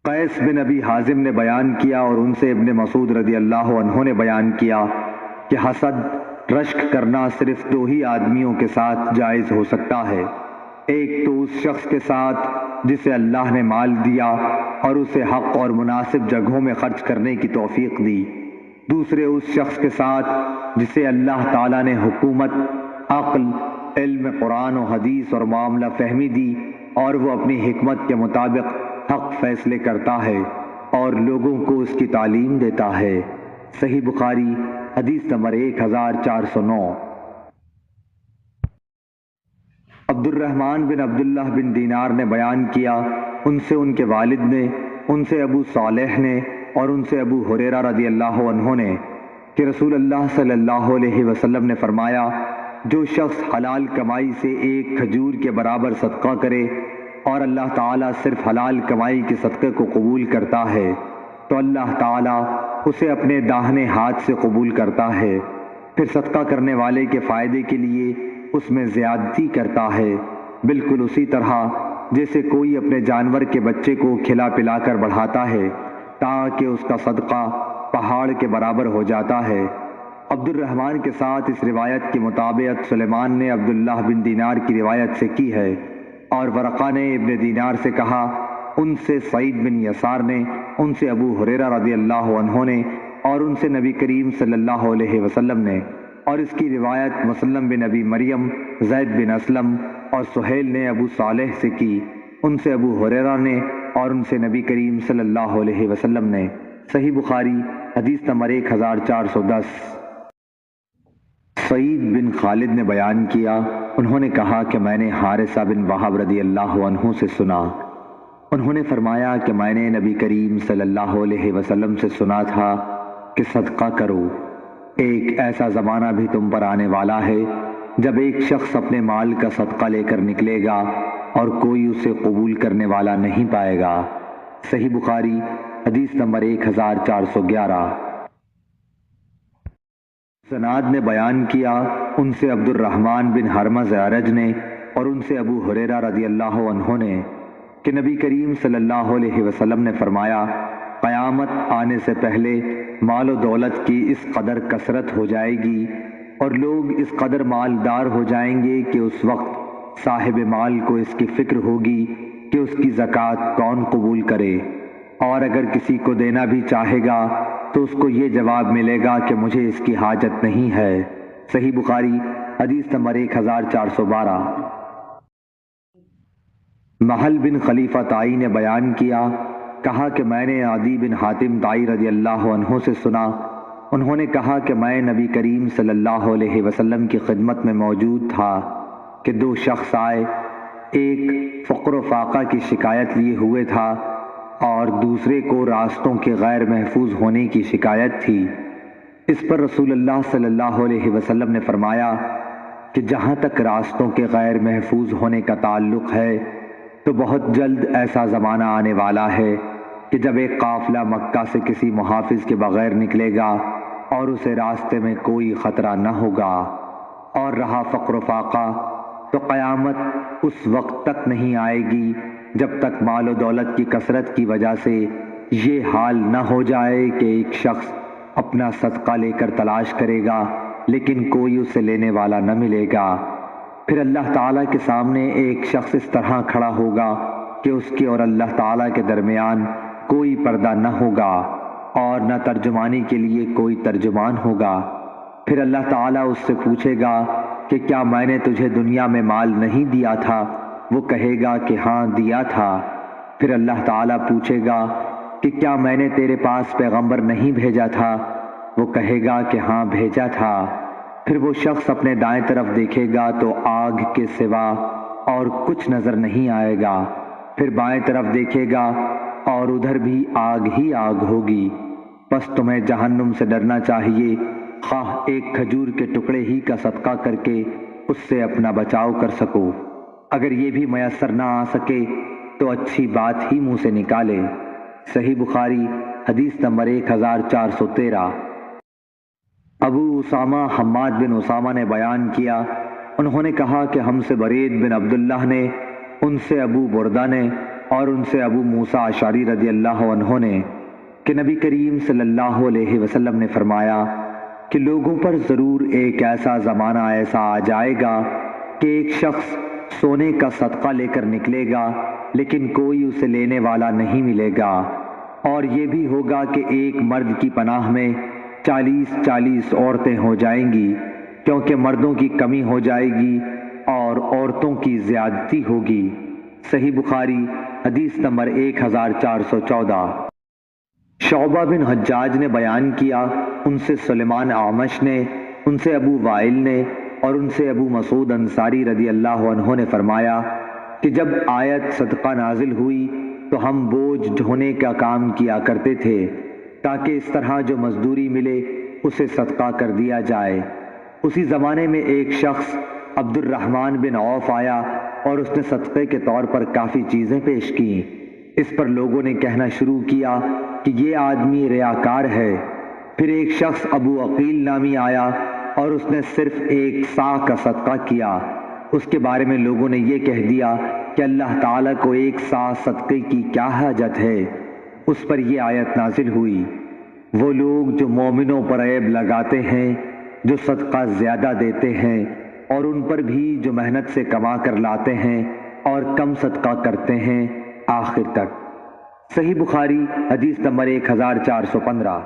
قیس بن ابی حازم نے بیان کیا اور ان سے ابن مسعود رضی اللہ عنہ نے بیان کیا کہ حسد رشک کرنا صرف دو ہی آدمیوں کے ساتھ جائز ہو سکتا ہے، ایک تو اس شخص کے ساتھ جسے اللہ نے مال دیا اور اسے حق اور مناسب جگہوں میں خرچ کرنے کی توفیق دی، دوسرے اس شخص کے ساتھ جسے اللہ تعالیٰ نے حکومت، عقل، علم قرآن و حدیث اور معاملہ فہمی دی اور وہ اپنی حکمت کے مطابق حق فیصلے کرتا ہے اور لوگوں کو اس کی تعلیم دیتا ہے۔ صحیح بخاری حدیث نمبر 1409۔ عبد الرحمن بن عبداللہ بن دینار نے بیان کیا، ان سے ان کے والد نے، ان سے ابو صالح نے اور ان سے ابو ہریرہ رضی اللہ عنہ نے کہ رسول اللہ صلی اللہ علیہ وسلم نے فرمایا، جو شخص حلال کمائی سے ایک کھجور کے برابر صدقہ کرے اور اللہ تعالیٰ صرف حلال کمائی کے صدقے کو قبول کرتا ہے تو اللہ تعالیٰ اسے اپنے داہنے ہاتھ سے قبول کرتا ہے، پھر صدقہ کرنے والے کے فائدے کے لیے اس میں زیادتی کرتا ہے، بالکل اسی طرح جیسے کوئی اپنے جانور کے بچے کو کھلا پلا کر بڑھاتا ہے تاکہ اس کا صدقہ پہاڑ کے برابر ہو جاتا ہے۔ عبد الرحمن کے ساتھ اس روایت کی مطابقت سلیمان نے عبداللہ بن دینار کی روایت سے کی ہے اور ورقہ نے ابن دینار سے کہا، ان سے سعید بن یسار نے، ان سے ابو ہریرہ رضی اللہ عنہ نے اور ان سے نبی کریم صلی اللہ علیہ وسلم نے، اور اس کی روایت مسلم بن ابی مریم، زید بن اسلم اور سہیل نے ابو صالح سے کی، ان سے ابو ہریرہ نے اور ان سے نبی کریم صلی اللہ علیہ وسلم نے۔ صحیح بخاری حدیث نمبر 1410۔ سعید بن خالد نے بیان کیا، انہوں نے کہا کہ میں نے حارثہ بن وہب رضی اللہ عنہ سے سنا، انہوں نے فرمایا کہ میں نے نبی کریم صلی اللہ علیہ وسلم سے سنا تھا کہ صدقہ کرو، ایک ایسا زمانہ بھی تم پر آنے والا ہے جب ایک شخص اپنے مال کا صدقہ لے کر نکلے گا اور کوئی اسے قبول کرنے والا نہیں پائے گا۔ صحیح بخاری حدیث نمبر 1411۔ سناد نے بیان کیا، ان سے عبد الرحمن بن حرمز اعرج نے اور ان سے ابو ہریرہ رضی اللہ عنہ نے کہ نبی کریم صلی اللہ علیہ وسلم نے فرمایا، قیامت آنے سے پہلے مال و دولت کی اس قدر کثرت ہو جائے گی اور لوگ اس قدر مالدار ہو جائیں گے کہ اس وقت صاحب مال کو اس کی فکر ہوگی کہ اس کی زکوٰۃ کون قبول کرے، اور اگر کسی کو دینا بھی چاہے گا تو اس کو یہ جواب ملے گا کہ مجھے اس کی حاجت نہیں ہے۔ صحیح بخاری حدیث نمبر 1412۔ محل بن خلیفہ طائی نے بیان کیا، کہا کہ میں نے عدی بن حاتم طائی رضی اللہ عنہ سے سنا، انہوں نے کہا کہ میں نبی کریم صلی اللہ علیہ وسلم کی خدمت میں موجود تھا کہ دو شخص آئے، ایک فقر و فاقہ کی شکایت لیے ہوئے تھا اور دوسرے کو راستوں کے غیر محفوظ ہونے کی شکایت تھی۔ اس پر رسول اللہ صلی اللہ علیہ وسلم نے فرمایا کہ جہاں تک راستوں کے غیر محفوظ ہونے کا تعلق ہے تو بہت جلد ایسا زمانہ آنے والا ہے کہ جب ایک قافلہ مکہ سے کسی محافظ کے بغیر نکلے گا اور اسے راستے میں کوئی خطرہ نہ ہوگا، اور رہا فقر و فاقہ تو قیامت اس وقت تک نہیں آئے گی جب تک مال و دولت کی کثرت کی وجہ سے یہ حال نہ ہو جائے کہ ایک شخص اپنا صدقہ لے کر تلاش کرے گا لیکن کوئی اسے لینے والا نہ ملے گا، پھر اللہ تعالیٰ کے سامنے ایک شخص اس طرح کھڑا ہوگا کہ اس کے اور اللہ تعالیٰ کے درمیان کوئی پردہ نہ ہوگا اور نہ ترجمانی کے لیے کوئی ترجمان ہوگا، پھر اللہ تعالیٰ اس سے پوچھے گا کہ کیا میں نے تجھے دنیا میں مال نہیں دیا تھا؟ وہ کہے گا کہ ہاں دیا تھا، پھر اللہ تعالیٰ پوچھے گا کہ کیا میں نے تیرے پاس پیغمبر نہیں بھیجا تھا؟ وہ کہے گا کہ ہاں بھیجا تھا، پھر وہ شخص اپنے دائیں طرف دیکھے گا تو آگ کے سوا اور کچھ نظر نہیں آئے گا، پھر بائیں طرف دیکھے گا اور ادھر بھی آگ ہی آگ ہوگی، بس تمہیں جہنم سے ڈرنا چاہیے، خواہ ایک کھجور کے ٹکڑے ہی کا صدقہ کر کے اس سے اپنا بچاؤ کر سکو، اگر یہ بھی میسر نہ آ سکے تو اچھی بات ہی منہ سے نکالے۔ صحیح بخاری حدیث نمبر 1413۔ ابو اسامہ حماد بن اسامہ نے بیان کیا، انہوں نے کہا کہ ہم سے برید بن عبداللہ نے، ان سے ابو بردہ نے اور ان سے ابو موسیٰ اشعری رضی اللہ عنہ نے کہ نبی کریم صلی اللہ علیہ وسلم نے فرمایا کہ لوگوں پر ضرور ایک ایسا زمانہ ایسا آ جائے گا کہ ایک شخص سونے کا صدقہ لے کر نکلے گا لیکن کوئی اسے لینے والا نہیں ملے گا، اور یہ بھی ہوگا کہ ایک مرد کی پناہ میں 40 عورتیں ہو جائیں گی، کیونکہ مردوں کی کمی ہو جائے گی اور عورتوں کی زیادتی ہوگی۔ صحیح بخاری حدیث نمبر 1414۔ شعبہ بن حجاج نے بیان کیا، ان سے سلیمان اعمش نے، ان سے ابو وائل نے اور ان سے ابو مسعود انصاری رضی اللہ عنہ نے فرمایا کہ جب آیت صدقہ نازل ہوئی تو ہم بوجھ ڈھونے کا کام کیا کرتے تھے تاکہ اس طرح جو مزدوری ملے اسے صدقہ کر دیا جائے۔ اسی زمانے میں ایک شخص عبد الرحمن بن عوف آیا اور اس نے صدقے کے طور پر کافی چیزیں پیش کیں۔ اس پر لوگوں نے کہنا شروع کیا کہ یہ آدمی ریاکار ہے۔ پھر ایک شخص ابو عقیل نامی آیا اور اس نے صرف 1 صاع کا صدقہ کیا۔ اس کے بارے میں لوگوں نے یہ کہہ دیا کہ اللہ تعالیٰ کو 1 صاع صدقے کی کیا حاجت ہے۔ اس پر یہ آیت نازل ہوئی، وہ لوگ جو مومنوں پر عیب لگاتے ہیں، جو صدقہ زیادہ دیتے ہیں، اور ان پر بھی جو محنت سے کما کر لاتے ہیں اور کم صدقہ کرتے ہیں، آخر تک۔ صحیح بخاری حدیث نمبر 1415۔